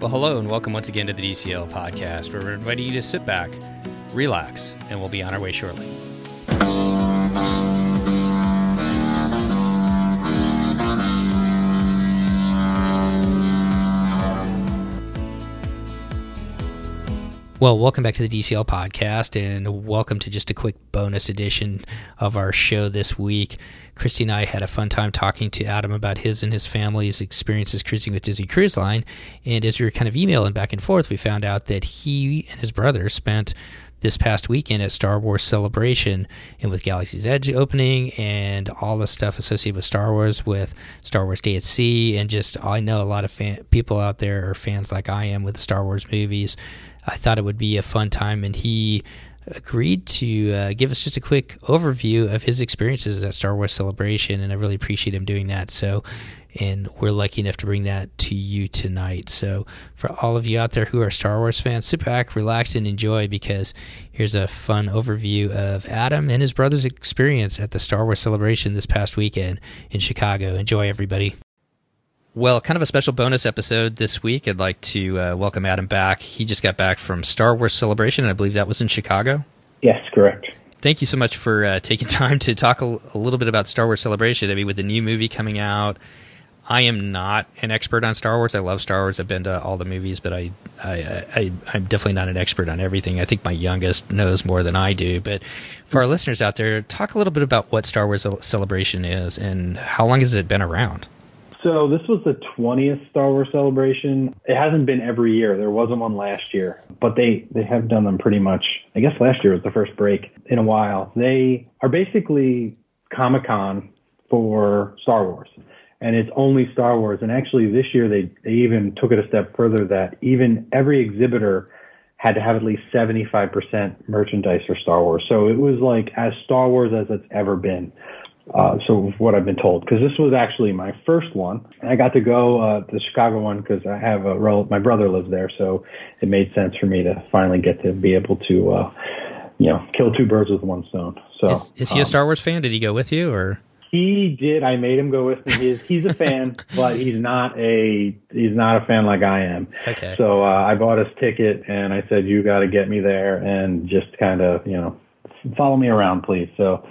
Well, hello and welcome once again to the DCL podcast, where we're inviting you to sit back, relax, and we'll be on our way shortly. Well, welcome back to the DCL podcast, and welcome to just a quick bonus edition of our show this week. Christy and I had a fun time talking to Adam about his and his family's experiences cruising with Disney Cruise Line, and as we were kind of emailing back and forth, we found out that he and his brother spent this past weekend at Star Wars Celebration, and with Galaxy's Edge opening and all the stuff associated with Star Wars, with Star Wars Day at Sea, and just I know a lot of people out there are fans like I am with the Star Wars movies. I thought it would be a fun time, and he agreed to give us just a quick overview of his experiences at Star Wars Celebration, and I really appreciate him doing that. So, and we're lucky enough to bring that to you tonight. So for all of you out there who are Star Wars fans, sit back, relax, and enjoy, because here's a fun overview of Adam and his brother's experience at the Star Wars Celebration this past weekend in Chicago. Enjoy, everybody. Well, kind of a special bonus episode this week. I'd like to welcome Adam back. He just got back from Star Wars Celebration, and I believe that was in Chicago. Yes, correct. Thank you so much for taking time to talk a little bit about Star Wars Celebration. I mean, with the new movie coming out, I am not an expert on Star Wars. I love Star Wars. I've been to all the movies, but I'm definitely not an expert on everything. I think my youngest knows more than I do. But for our listeners out there, talk a little bit about what Star Wars Celebration is and how long has it been around? So this was the 20th Star Wars Celebration. It hasn't been every year. There wasn't one last year, but they have done them pretty much. I guess last year was the first break in a while. They are basically Comic-Con for Star Wars, and it's only Star Wars. And actually this year they even took it a step further, that even every exhibitor had to have at least 75% merchandise for Star Wars. So it was like as Star Wars as it's ever been. So what I've been told, because this was actually my first one. I got to go to the Chicago one because I have my brother lives there, so it made sense for me to finally get to be able to, kill two birds with one stone. So is he a Star Wars fan? Did he go with you, or? He did. I made him go with me. He's a fan, but he's not a fan like I am. Okay. So I bought his ticket and I said, "You got to get me there and just kind of follow me around, please." So.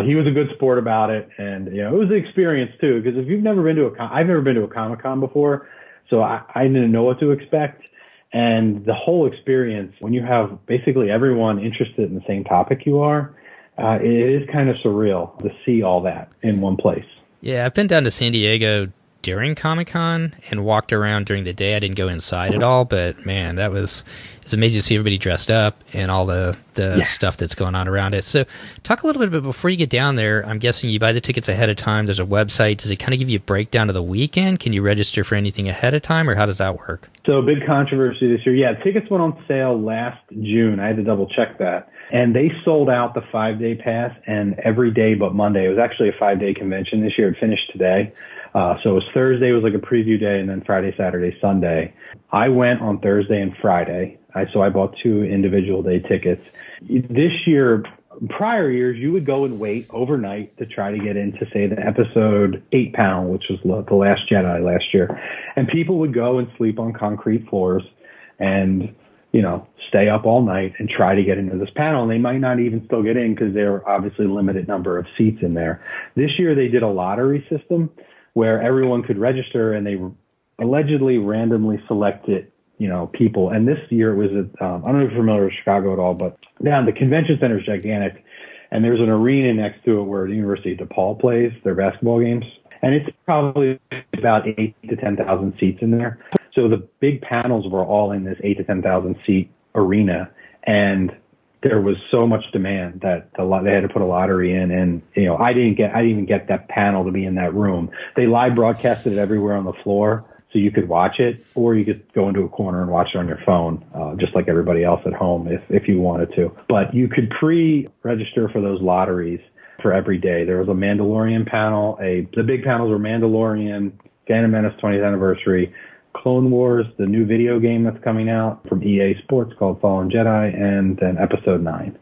He was a good sport about it, and it was an experience too. Because if you've never been to I've never been to a Comic-Con before, so I didn't know what to expect. And the whole experience, when you have basically everyone interested in the same topic you are, it is kind of surreal to see all that in one place. Yeah, I've been down to San Diego during Comic-Con and walked around during the day. I didn't go inside at all, but man, it's amazing to see everybody dressed up and all the stuff that's going on around it. So talk a little bit before you get down there. I'm guessing you buy the tickets ahead of time. There's a website. Does it kind of give you a breakdown of the weekend? Can you register for anything ahead of time, or how does that work? So big controversy this year. Yeah, tickets went on sale last June. I had to double check that. And they sold out the 5-day pass and every day but Monday. It was actually a 5-day convention this year. It finished today. So it was Thursday was like a preview day, and then Friday, Saturday, Sunday. I went on Thursday and Friday. So I bought 2 individual day tickets. This year, prior years, you would go and wait overnight to try to get into, say, the episode 8 panel, which was The Last Jedi last year. And people would go and sleep on concrete floors and, stay up all night and try to get into this panel. And they might not even still get in because there are obviously limited number of seats in there. This year, they did a lottery system where everyone could register, and they allegedly randomly selected, people. And this year it was I don't know if you're familiar with Chicago at all, but the convention center is gigantic, and there's an arena next to it where the University of DePaul plays their basketball games. And it's probably about 8,000 to 10,000 seats in there. So the big panels were all in this 8,000 to 10,000 seat arena. And there was so much demand that they had to put a lottery in, and I didn't even get that panel to be in that room. They live broadcasted it everywhere on the floor, so you could watch it, or you could go into a corner and watch it on your phone, just like everybody else at home if you wanted to. But you could pre-register for those lotteries for every day. There was a Mandalorian panel. The big panels were Mandalorian, Phantom Menace 20th anniversary, Clone Wars, the new video game that's coming out from EA Sports called Fallen Jedi, and then Episode 9.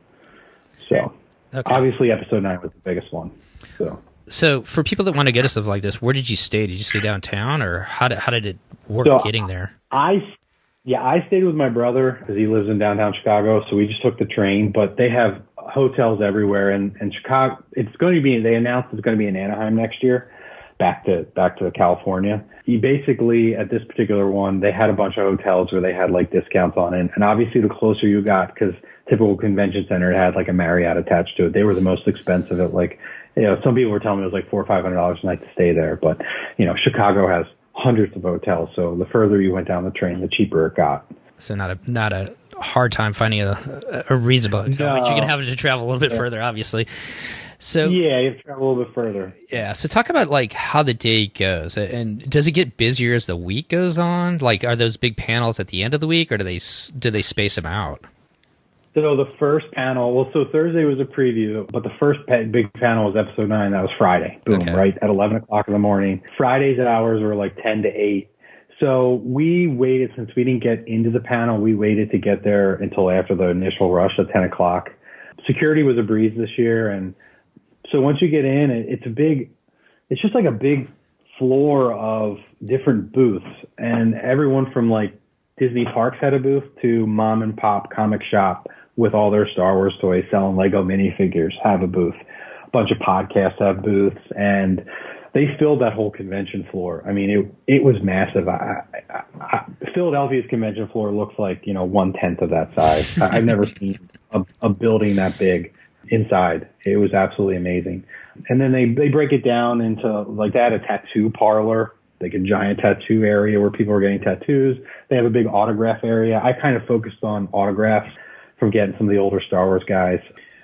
So obviously Episode 9 was the biggest one. So for people that want to get us stuff like this, where did you stay? Did you stay downtown, or how did it work getting there? I Yeah, I stayed with my brother because he lives in downtown Chicago, so we just took the train. But they have hotels everywhere, and Chicago. It's going to be. They announced it's going to be in Anaheim next year, back to California. You basically at this particular one, they had a bunch of hotels where they had like discounts on it, and obviously the closer you got, because typical convention center it had like a Marriott attached to it. They were the most expensive at like, some people were telling me it was like $400 or $500 a night to stay there, but Chicago has hundreds of hotels, so the further you went down the train, the cheaper it got. So not a hard time finding a reasonable hotel, but you're gonna have to travel a little bit further, obviously. So yeah, you have to travel a little bit further. Yeah. So talk about like how the day goes, and does it get busier as the week goes on? Like, are those big panels at the end of the week, or do they space them out? So the first panel, so Thursday was a preview, but the first big panel was episode 9. That was Friday. Boom, okay. Right at 11 o'clock in the morning. Friday's hours were like 10 to 8. So we waited, since we didn't get into the panel, we waited to get there until after the initial rush at 10 o'clock. Security was a breeze this year. And so once you get in, it's just like a big floor of different booths, and everyone from like Disney Parks had a booth to mom and pop comic shop with all their Star Wars toys, selling Lego minifigures, have a booth. A bunch of podcasts have booths, and they filled that whole convention floor. I mean, it was massive. Philadelphia's convention floor looks like, 1/10 of that size. I've never seen a building that big inside. It was absolutely amazing. And then they break it down into, like, they had a tattoo parlor, like a giant tattoo area where people are getting tattoos. They have a big autograph area. I kind of focused on autographs from getting some of the older Star Wars guys.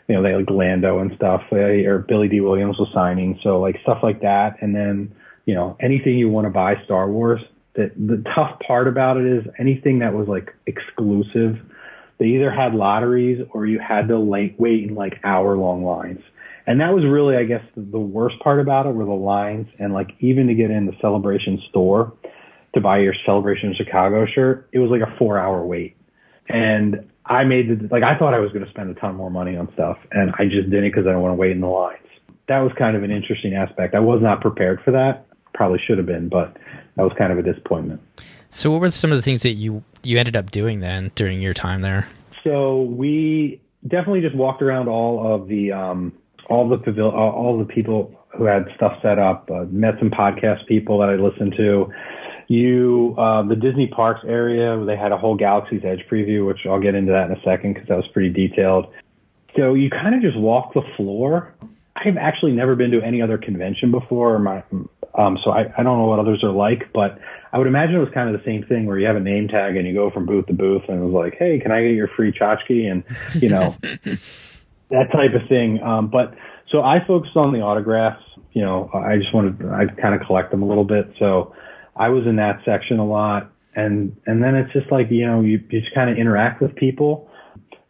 They like Lando and stuff, or Billy D. Williams was signing. So like stuff like that. And then, anything you want to buy Star Wars. The tough part about it is anything that was like exclusive, they either had lotteries or you had to wait in like hour-long lines. And that was really, I guess, the worst part about it were the lines. And like even to get in the Celebration store to buy your Celebration Chicago shirt, it was like a 4-hour wait. And I I thought I was going to spend a ton more money on stuff, and I just didn't because I don't want to wait in the lines. That was kind of an interesting aspect. I was not prepared for that. Probably should have been, but that was kind of a disappointment. So what were some of the things that you ended up doing then during your time there? So we definitely just walked around all the people who had stuff set up, met some podcast people that I listened to. The Disney Parks area, they had a whole Galaxy's Edge preview, which I'll get into that in a second because that was pretty detailed. So you kind of just walk the floor. I've actually never been to any other convention before, so I don't know what others are like, but I would imagine it was kind of the same thing where you have a name tag and you go from booth to booth and it was like, hey, can I get your free tchotchke? And, that type of thing. But so I focused on the autographs. I kind of collect them a little bit. So I was in that section a lot. And then it's just like, you just kind of interact with people.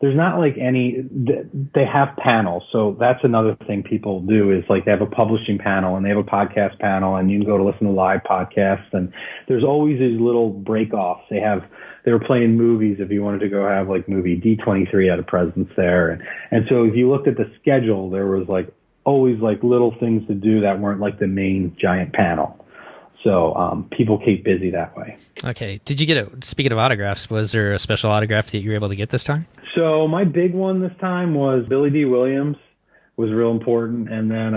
There's not like they have panels. So that's another thing people do is like they have a publishing panel and they have a podcast panel and you can go to listen to live podcasts. And there's always these little break-offs. They were playing movies if you wanted to go have like movie D23 had a presence there. And so if you looked at the schedule, there was like always like little things to do that weren't like the main giant panel. So people keep busy that way. Okay. Did you speaking of autographs, was there a special autograph that you were able to get this time? So my big one this time was Billy D. Williams was real important. And then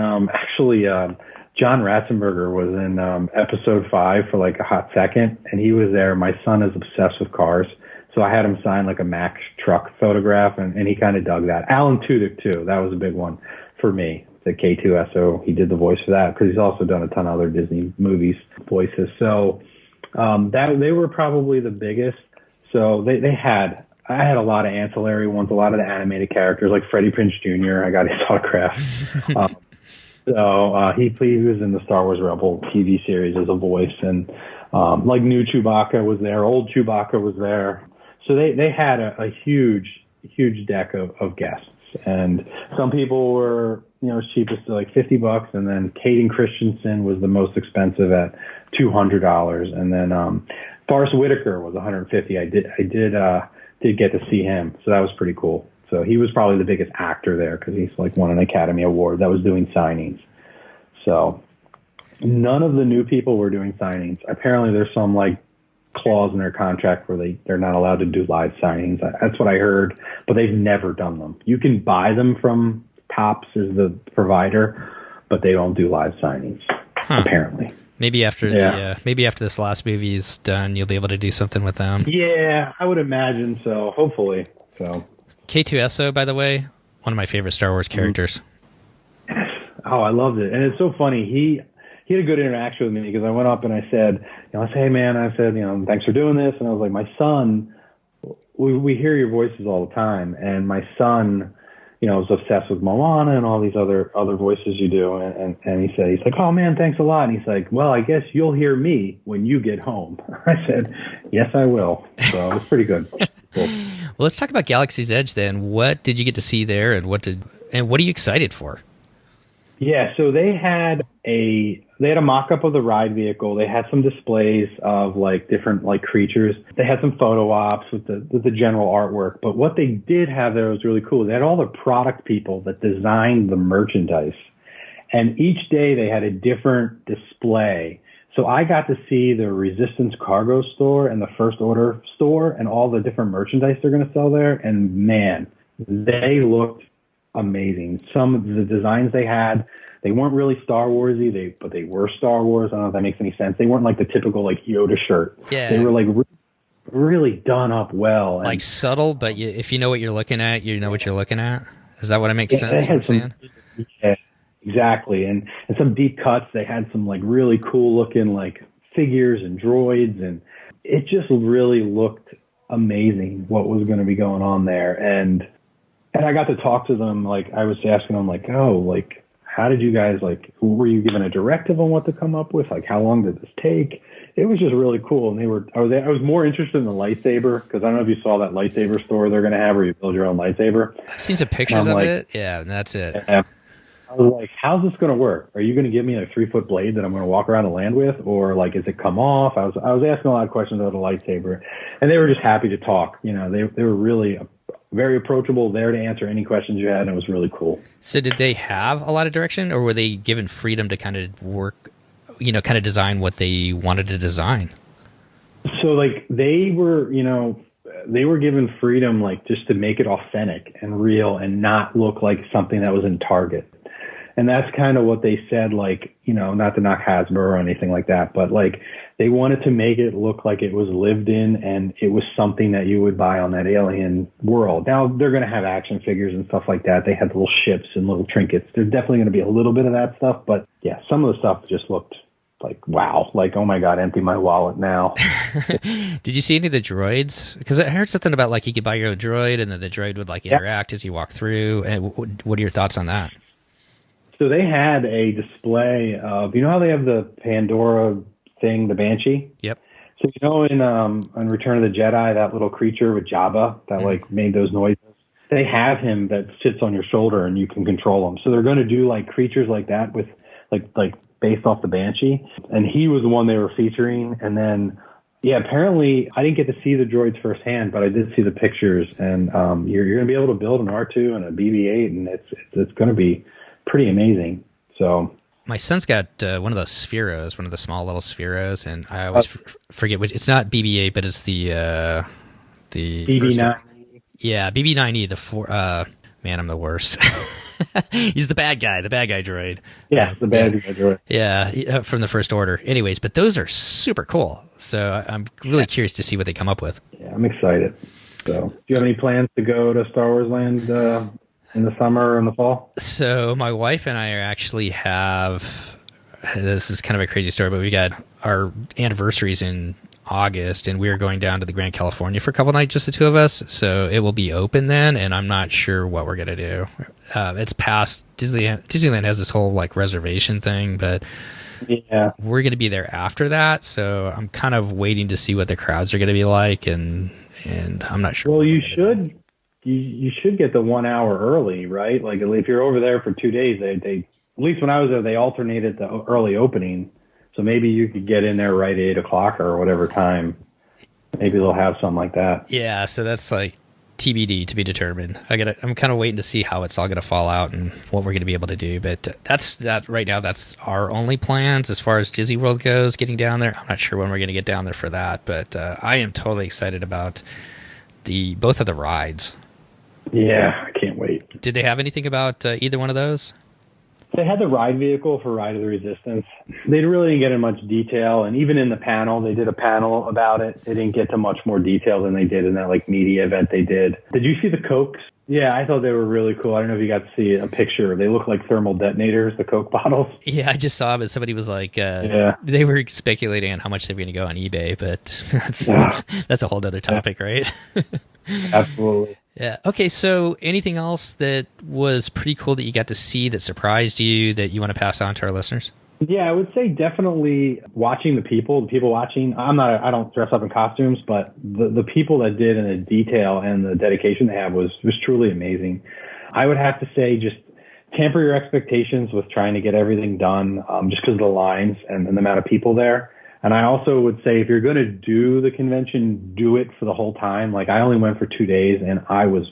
John Ratzenberger was in episode 5 for like a hot second. And he was there. My son is obsessed with cars. So I had him sign like a Mack truck photograph and he kind of dug that. Alan Tudyk too. That was a big one for me. The K2SO, he did the voice for that because he's also done a ton of other Disney movies voices. So they were probably the biggest. So I had a lot of ancillary ones, a lot of the animated characters like Freddie Prinze Jr. I got his autograph. He was in the Star Wars Rebel TV series as a voice, and like new Chewbacca was there, old Chewbacca was there. So they had a huge deck of guests. And some people were, cheapest to like $50, and then Hayden Christensen was the most expensive at $200, and then Forrest Whitaker was $150. I did get to see him, so that was pretty cool. So he was probably the biggest actor there because he's like won an Academy Award that was doing signings. So none of the new people were doing signings. Apparently there's some like clause in their contract where they're not allowed to do live signings. That's what I heard, but they've never done them. You can buy them from Topps as the provider, but they don't do live signings, apparently. Maybe after this last movie is done, you'll be able to do something with them. Yeah, I would imagine so. Hopefully. So K2SO, by the way, one of my favorite Star Wars characters. Oh, I loved it, and it's so funny. He had a good interaction with me because I went up and I said, hey man, I said, thanks for doing this, and I was like, my son, we hear your voices all the time, and my son, is obsessed with Moana and all these other voices you do, and he's like, oh man, thanks a lot, and he's like, well, I guess you'll hear me when you get home. I said, yes, I will. So it's pretty good. Cool. Well, let's talk about Galaxy's Edge then. What did you get to see there, and what are you excited for? Yeah, so they had a mock-up of the ride vehicle. They had some displays of like different like creatures. They had some photo ops with the general artwork. But what they did have there was really cool. They had all the product people that designed the merchandise, and each day they had a different display. So I got to see the Resistance Cargo store and the First Order store and all the different merchandise they're going to sell there. And man, they looked amazing. Some of the designs they had, they weren't really Star Warsy, but they were Star Wars. I don't know if that makes any sense. They weren't like the typical like Yoda shirt. Yeah. They were like really done up well. Like subtle, but if you know what you're looking at, you know what you're looking at. Is that what it makes sense? Yeah, exactly. And some deep cuts. They had some like really cool looking like figures and droids, and it just really looked amazing what was going to be going on there. And I got to talk to them, like I was asking them, like, oh, like, how did you guys, like, were you given a directive on what to come up with? Like, how long did this take? It was just really cool. And I was more interested in the lightsaber, because I don't know if you saw that lightsaber store they're going to have where you build your own lightsaber. I've seen some pictures of it. Yeah, and that's it. I was like, how's this going to work? Are you going to give me a 3-foot blade that I'm going to walk around and land with? Or, like, is it come off? I was asking a lot of questions about the lightsaber. And they were just happy to talk. They were really very approachable, there to answer any questions you had, and it was really cool. So did they have a lot of direction, or were they given freedom to kind of work, kind of design what they wanted to design? So, like, they were given freedom, like, just to make it authentic and real and not look like something that was in Target. And that's kind of what they said, like, not to knock Hasbro or anything like that, but like they wanted to make it look like it was lived in and it was something that you would buy on that alien world. Now they're going to have action figures and stuff like that. They had little ships and little trinkets. There's definitely going to be a little bit of that stuff, but yeah, some of the stuff just looked like, wow, like, oh my God, empty my wallet now. Did you see any of the droids? Because I heard something about like you could buy your own droid and then the droid would like interact as you walk through. And what are your thoughts on that? So they had a display of, how they have the Pandora thing, the Banshee? Yep. So, in Return of the Jedi, that little creature with Jabba that like made those noises, they have him that sits on your shoulder and you can control him. So they're going to do like creatures like that with like based off the Banshee. And he was the one they were featuring. And then, yeah, apparently I didn't get to see the droids firsthand, but I did see the pictures. And you're going to be able to build an R2 and a BB-8, and it's going to be pretty amazing. So my son's got one of those Spheros, one of the small little Spheros, and I always forget which. It's not BB-8, but it's the BB-9. Yeah, BB-9E. Man, I'm the worst. He's the bad guy droid. Yeah, the bad guy droid. Yeah, from the First Order. Anyways, but those are super cool. So I'm really curious to see what they come up with. Yeah, I'm excited. So, do you have any plans to go to Star Wars Land in the summer or in the fall? So my wife and I actually have, this is kind of a crazy story, but we got our anniversaries in August, and we're going down to the Grand California for a couple nights, just the two of us. So it will be open then, and I'm not sure what we're going to do. It's past Disneyland has this whole like reservation thing, but yeah, we're going to be there after that. So I'm kind of waiting to see what the crowds are going to be like, and I'm not sure. Well, you should get the 1 hour early, right? Like if you're over there for 2 days, they at least when I was there, they alternated the early opening. So maybe you could get in there right at 8 o'clock or whatever time. Maybe they'll have something like that. Yeah, so that's like TBD, to be determined. I'm kind of waiting to see how it's all going to fall out and what we're going to be able to do. But that right now. That's our only plans as far as Disney World goes. Getting down there, I'm not sure when we're going to get down there for that. But I am totally excited about both of the rides. Yeah, I can't wait. Did they have anything about either one of those? They had the ride vehicle for Ride of the Resistance. They really didn't get in much detail, and even in the panel, they did a panel about it. They didn't get to much more detail than they did in that like media event they did. Did you see the Cokes? Yeah, I thought they were really cool. I don't know if you got to see a picture. They look like thermal detonators, the Coke bottles. Yeah, I just saw it. Somebody was like, they were speculating on how much they were going to go on eBay, but that's a whole other topic, right? Absolutely. Yeah. Okay. So anything else that was pretty cool that you got to see that surprised you that you want to pass on to our listeners? Yeah, I would say definitely watching the people watching. I don't dress up in costumes, but the people that did and the detail and the dedication they have was truly amazing. I would have to say just temper your expectations with trying to get everything done, just because of the lines and the amount of people there. And I also would say if you're going to do the convention, do it for the whole time. Like I only went for 2 days and I was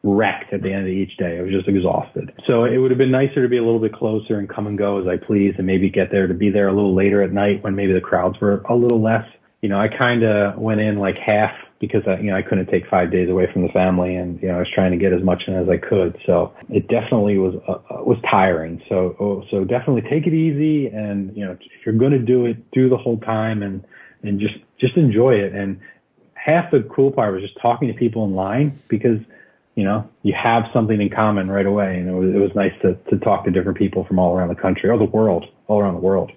wrecked at the end of each day. I was just exhausted. So it would have been nicer to be a little bit closer and come and go as I please and maybe to be there a little later at night when maybe the crowds were a little less. I kind of went in like half because I couldn't take 5 days away from the family and, I was trying to get as much in as I could. So it definitely was tiring. So definitely take it easy. And, if you're going to do it, do the whole time and just enjoy it. And half the cool part was just talking to people in line because, you have something in common right away. And it was nice to talk to different people from all around the country or all around the world.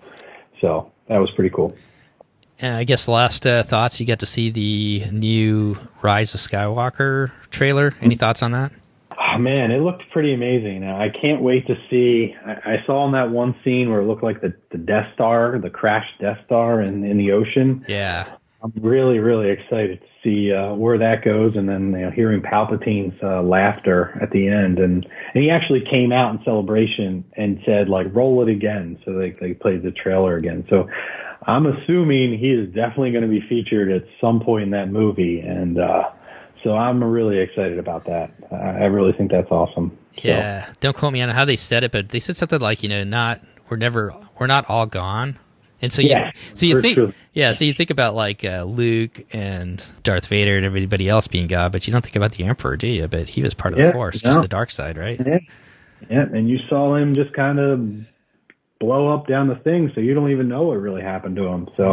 So that was pretty cool. I guess last thoughts, you got to see the new Rise of Skywalker trailer. Any thoughts on that? Oh, man, it looked pretty amazing. I can't wait to see. I saw in that one scene where it looked like the Death Star, the crashed Death Star in the ocean. Yeah. I'm really, really excited to see where that goes. And then hearing Palpatine's laughter at the end. And he actually came out in Celebration and said, like, roll it again. So they played the trailer again. So I'm assuming he is definitely going to be featured at some point in that movie. And so I'm really excited about that. I really think that's awesome. Yeah. So. Don't quote me on how they said it, but they said something like, we're not all gone. And so you think about like Luke and Darth Vader and everybody else being God, but you don't think about the Emperor, do you? But he was part of the Force, just the dark side, right? Yeah, and you saw him just kind of blow up down the thing, so you don't even know what really happened to him. So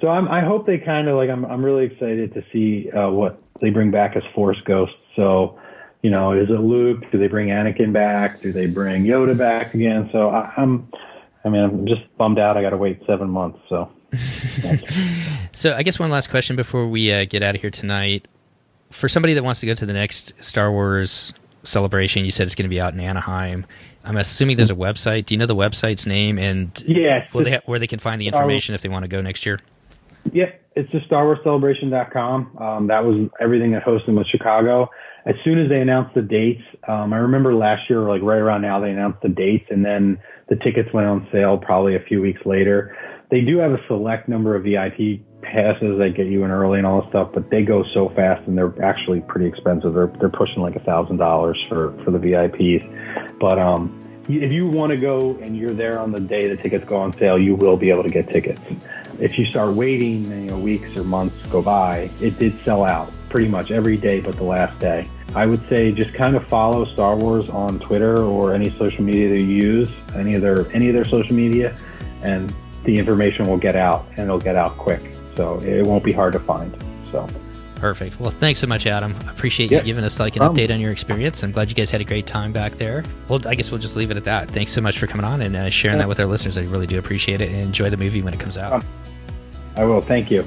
so I hope they kind of like. I'm really excited to see what they bring back as Force ghosts. So. Is it Luke? Do they bring Anakin back? Do they bring Yoda back again? So I'm just bummed out. I got to wait 7 months. So, So I guess one last question before we get out of here tonight. For somebody that wants to go to the next Star Wars celebration, you said it's going to be out in Anaheim. I'm assuming there's a website. Do you know the website's name and where they can find the information if they want to go next year? Yeah, it's just StarWarsCelebration.com. That was everything that hosted with Chicago. As soon as they announced the dates, I remember last year, like right around now, they announced the dates, and then the tickets went on sale probably a few weeks later. They do have a select number of VIP passes that get you in early and all this stuff, but they go so fast and they're actually pretty expensive. They're pushing like $1,000 for the VIPs. But if you want to go and you're there on the day the tickets go on sale, you will be able to get tickets. If you start waiting, weeks or months go by, it did sell out pretty much every day but the last day. I would say just kind of follow Star Wars on Twitter or any social media they use, any of their social media, and the information will get out, and it'll get out quick. So it won't be hard to find. So perfect. Well, thanks so much, Adam. I appreciate you giving us like an update on your experience. I'm glad you guys had a great time back there. Well, I guess we'll just leave it at that. Thanks so much for coming on and sharing that with our listeners. I really do appreciate it, and enjoy the movie when it comes out. I will. Thank you.